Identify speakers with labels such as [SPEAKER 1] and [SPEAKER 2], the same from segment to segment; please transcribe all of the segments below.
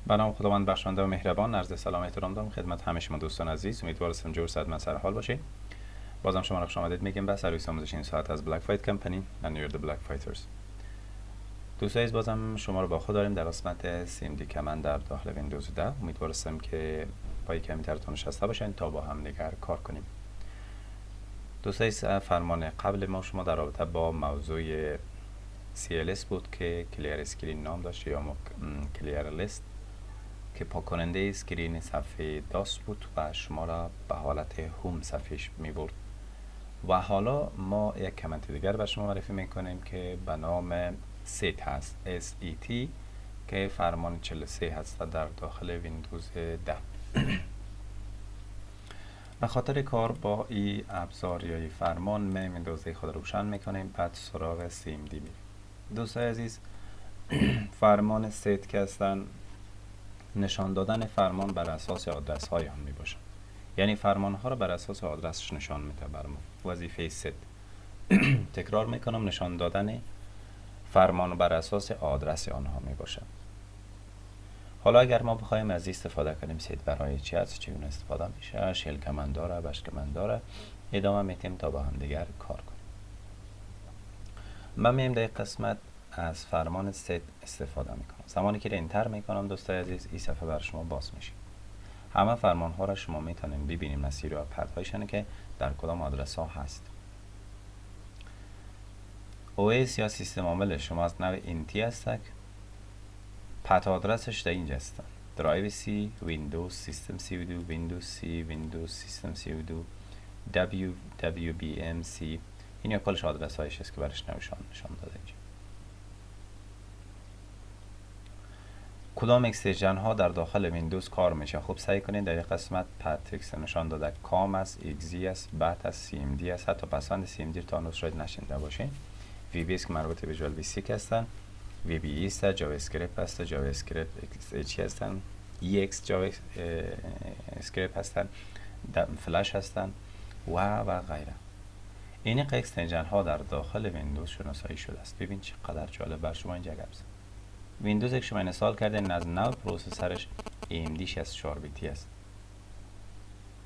[SPEAKER 1] به نام خداوند بخشنده و مهربان، عرض سلام احترام دارم خدمت همه شما دوستان عزیز. امیدوارم جور صحتمند سر حال باشید. بازم شما را خوش آمدید میگیم به سرویس آموزش این ساعت از بلک فایت کمپانی و نیور د بلک فایترز. دوستان عزیز، بازم شما رو با خود داریم در قسمت CMD کمند در داخل ویندوز 10. امیدوارم که پای کمی ترتون نشسته باشین تا با هم دیگر کار کنیم. دوستان عزیز، فرمان قبل ما شما در رابطه با موضوع CLS بود که کلیر اسکرین نام داشت یا کلیر لیست، که پاک کننده اسکرین صفحه داست بود و شما را به حالت هوم صفحهش می برد. و حالا ما یک کامنت دیگر به شما معرفی میکنیم که به نام set هست، SET، که فرمان 43 هست در داخل ویندوز 10. به خاطر کار با این ابزار یا این فرمان ما ویندوز خود روشن میکنیم، بعد سراغ CMD میریم. دوستان عزیز، فرمان set که هستن نشان دادن فرمان بر اساس آدرس های هم می باشن، یعنی فرمان ها را بر اساس آدرسش نشان میده بر ما. وظیفه ست تکرار میکنم، نشان دادن فرمان بر اساس آدرس آنها می باشد. حالا اگر ما بخوایم از استفاده کنیم ست برای چی هست، چگونه استفاده میشه، شیل کمند داره، بش کمند داره، ادامه میتیم تا با هم دیگر کار کنیم. من میم در قسمت از فرمان ست استفاده میکنم. زمانی که انتر میکنم دوستای عزیز، این صفحه بر شما باز میشه. همه فرمان ها را شما میتونید ببینید، مسیر و پدهایشان که در کدام آدرس ها هست. OS یا سیستم عامل شما از نوع اینتی هست، پد آدرسش در اینجا هستن: درایو سی، ویندوز سیستم سی و دو، ویندوز سی، ویندوز سیستم سی و دو، WBM سی. این یا کلش آدرس هایش است که برش نشان داده اینجا. کدام اکسیژن ها در داخل ویندوز کار میشه؟ خب سعی کنید در این قسمت پاتریکس نشان داده کام است، ایگزی است، بعد از CMD است. حتی پسند CMD تا هنوز شاید نشنیده باشین. VB که مربوط به ویژوال بیسیک هستن، VB است، جاوا اسکریپت است، جاوا اسکریپت XH هستن، EX جاوا اسکریپت هستن، فلش هستن و غیره. این اکستنشن ها در داخل ویندوز شناسایی شده است. ببین چقدر جالب بر شما اینجا گفت. ویندوز که شما اینستال کردین از نوع پروسسورش AMD 64 بیتی است.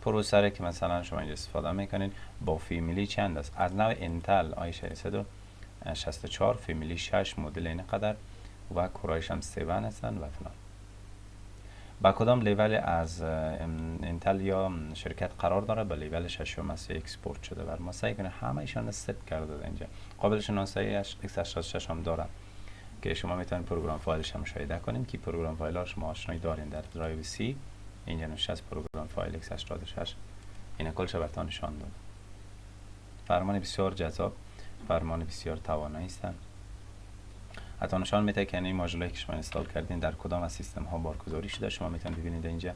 [SPEAKER 1] پروسسوری که مثلا شما اینجا استفاده میکنین با فامیلی چند است؟ از نوع انتل i364 فامیلی 6 مدل اینقدر و کورایش هم 7 هستن و فلان. با کدام لیول از انتل یا شرکت قرار داره؟ با لیول 6 است، اکسپورت شده بر ما. سعی کنه همه ایشان است کرده اینجا. قابل شناسایی x86 هم داره که شما میتونید پروگرام فایلش هم مشاهده کنید که پروگرام فایل ها شما آشنایی دارین در درایو سی. اینجا نشست پروگرام فایل x86. این کلش براتون نشان داد. فرمان بسیار جذاب، فرمان بسیار توانایی است. حتی نشان میده که این ماژولی که شما اینستال کردین در کدام از سیستم ها بارگذاری شده. شما میتونید ببینید اینجا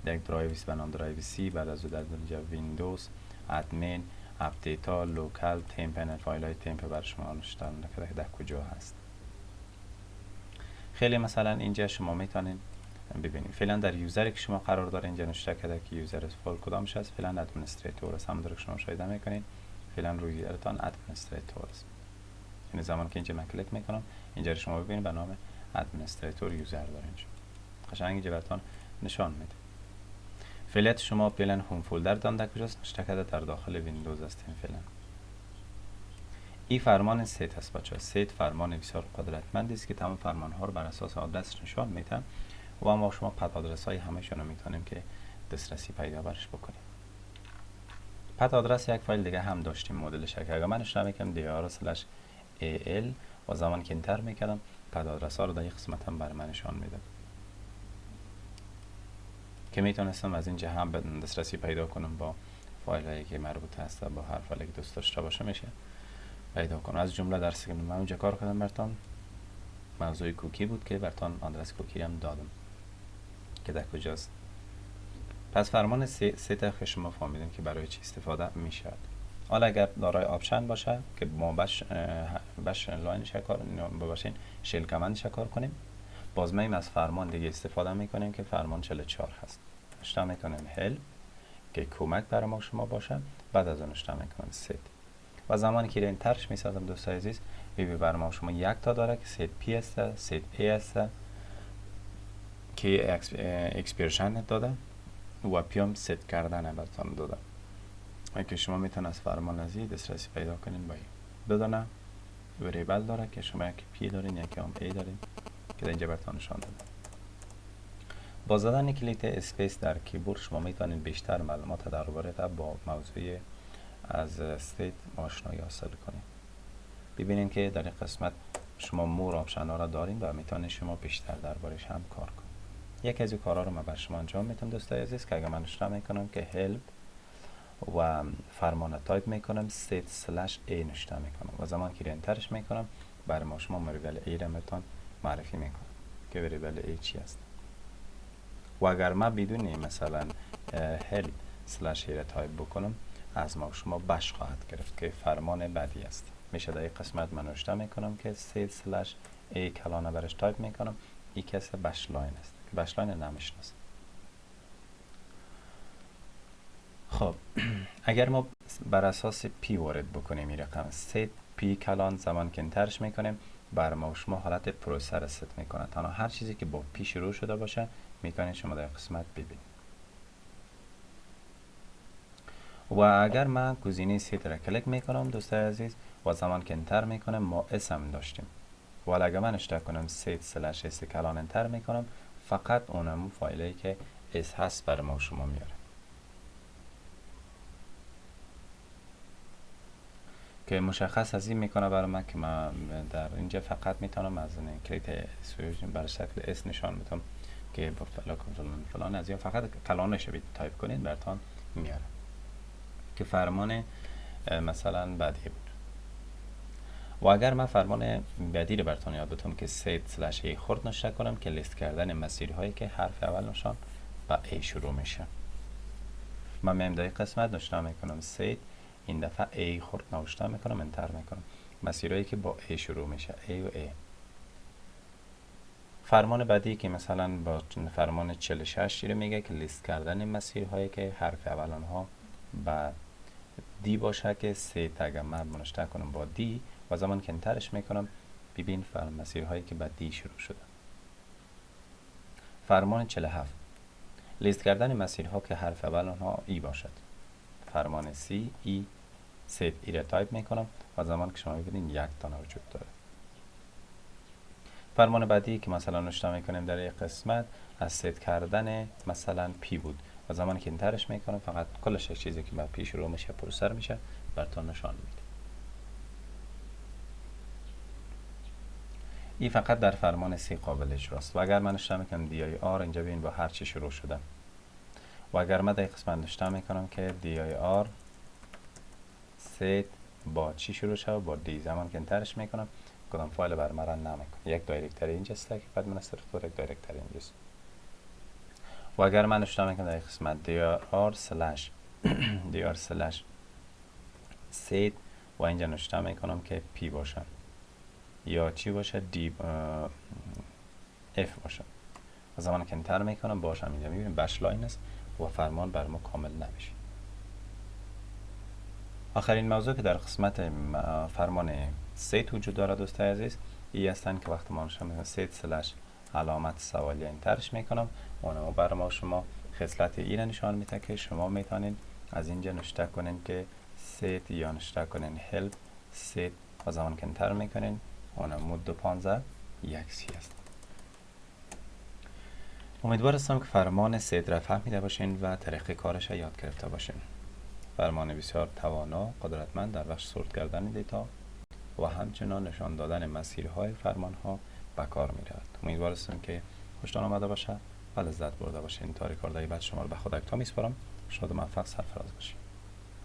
[SPEAKER 1] در درایو سی به نام درایو سی، بعد از اون در اینجا ویندوز، ادمین، اپدیت ها، لوکال، تمپ، فایل های تمپ بر شما نشان داده در کجا هست. خیلی مثلا اینجا شما میتونید ببینید فعلا در یوزری که شما قرار داره اینجا نوشته کرده که یوزر فول کدامش است. فعلا ادمنستریتور است، همونطور که شما مشاهده میکنید فعلا روی یوزرتان ادمنستریتور است. یعنی زمانی که اینجا من کلیک میکنم اینجا شما ببینید به نام ادمنستریتور یوزر داره اینجا. قشنگ اینجا براتون نشان میده. فعلیت شما فعلا هوم فولدر دان در کجاست؟ نوشته کرده در داخل ویندوز است. فعلا این فرمان ست است بچه‌ها. ست فرمان بسیار قدرتمندی است که تمام فرمان ها رو بر اساس آدرس نشان میده و ما شما پد آدرس های همه‌شون رو میتونیم که دسترسی پیدا برش بکنیم. پد آدرس یک فایل دیگه هم داشتیم مدلش که اگه من اشاره میکنم dir/al و زمانی که انتر میکردم پد آدرس ها رو در این قسمت هم بر من نشان میده که میتونستم از اینجا هم دسترسی پیدا کنم با فایل هایی که مربوط هست با هر فایلی که دوست داشته باشه میشه پیدا کنم. از جمله درسی که من اونجا کار کردم براتون موضوع کوکی بود که براتون آدرس کوکی هم دادم که در کجاست. پس فرمان ست که شما فهمیدیم که برای چی استفاده میشه. حالا اگر دارای آپشن باشه که ما بش لاینش کار باشین شیل کمندش کار کنیم، باز ما از فرمان دیگه استفاده میکنیم که فرمان 44 هست. اشتباه میکنیم هل که کمک برای ما شما باشه، بعد از اون اشتباه میکنیم ست و زمانی که این ترش میسازم دوستای عزیز ببینید برای ما شما یک تا داره که ست پی است، ست ای است که اکسپرشن داده و پیام ست کردن براتون داده. که شما میتونید از فرمان ازی دسترسی پیدا کنین با این. بدانه وریبل داره که شما یک پی دارین یکی هم ای دارین که اینجا براتون نشان داده. با زدن کلیک اسپیس در کیبورد شما میتونید بیشتر معلومات درباره با موضوع از استیت آشنایی حاصل کنید. ببینین که در این قسمت شما مور آپشن ها را دارین و میتونید شما بیشتر دربارش هم کار کنید. یکی از این کارا رو من بر شما انجام میتونم دوستای عزیز که اگر من اشتراک میکنم که هلپ و فرمان تایپ میکنم set/a نوشته میکنم و زمان که انترش میکنم برای ما شما وریبل ای را میتون معرفی میکنم که وریبل ای چی است. و اگر ما بدون مثلا help/a را تایپ بکنم از ما شما بش خواهد گرفت که فرمان بعدی است. میشه در این قسمت من نوشته میکنم که set/a کلانه برش تایپ میکنم. این کس بش لاین است که بش لاین نمیشناسه. خب اگر ما بر اساس پی وارد بکنیم این رقم set پی کلان زمان که انترش میکنیم بر ما شما حالت پروسه ست میکنه. تنها هر چیزی که با پی شروع شده باشه میتونید شما در قسمت ببینید. و اگر من گزینه set را کلیک میکنم دوستای عزیز و زمان که انتر میکنم ما اسم داشتیم و اگر من اشتراک کنم set/s کلان انتر میکنم فقط اونم فایلی که اس هست بر ما شما میاره که مشخص از این میکنه برای من که من در اینجا فقط میتونم از این کلیت سویژن بر شکل اس نشان میتونم که با فلان از این فقط کلانش رو تایپ کنید براتون میاره که فرمان مثلا بعدی بود. و اگر من فرمان بعدی رو براتون یاد بدم که set/a خرد نوشته کنم که لیست کردن مسیرهایی که حرف اول نشان با a شروع میشه. من میام در قسمت نوشته میکنم set این دفعه a خرد نوشته میکنم انتر میکنم مسیرهایی که با a شروع میشه a و a. فرمان بعدی که مثلا با فرمان 46 رو میگه که لیست کردن مسیرهایی که حرف اول آنها با دی باشه که set اگر من نوشته کنم با دی و زمان که انترش میکنم ببین مسیرهایی که با دی شروع شده. فرمان 47 لیست کردن مسیرها که حرف اول آنها ای باشد. فرمان سی ای set ای را تایپ میکنم و زمان که شما ببینید یک دانه وجود داره. فرمان بعدی که مثلا نوشته میکنیم در یک قسمت از ست کردن مثلا پی بود و زمان که انترش میکنم فقط کلش یک چیزی که با پی شروع میشه پروسه میشه براتون نشان میده. این فقط در فرمان سی قابل اجراست. و اگر من نوشته میکنم دی آی آر اینجا ببین با هر چی شروع شده و اگر من در قسمت نوشته میکنم که دی آی آر set با چی شروع شده با دی زمان که انترش میکنم کدام فایل بر من رن نمیکنه. یک دایرکتری اینجاست که بعد من استرکتور یک دایرکتری اینجاست. و اگر من نوشته میکنم در قسمت dir/set و اینجا نوشته میکنم که پی باشه یا چی باشه دی اف باشه و زمان که انتر میکنم باشم اینجا میبینیم بش لاین است و فرمان بر ما کامل نمیشه. آخرین موضوع که در قسمت فرمان set وجود داره دوستای عزیز این هستند که وقتی ما نوشته set/ علامت سوالیه انترش میکنم اونم برای ما شما خصلت ای را نشان میده که شما میتونید از اینجا نوشته کنین که set یا نوشته کنین help set و زمان که انتر میکنین اونم مود 15 یک سی است. امیدوار هستم که فرمان set را فهمیده باشین و طریق کارش را یاد گرفته باشین. فرمان بسیار توانا قدرتمند در بخش سورت کردن دیتا و همچنان نشان دادن مسیرهای فرمانها به کار می رود. امیدوار هستم که خوشتان آمده باشه و لذت برده باشین. تا ریکاردهای بعد شما رو به خدا می سپارم. شاد و موفق سرفراز باشین.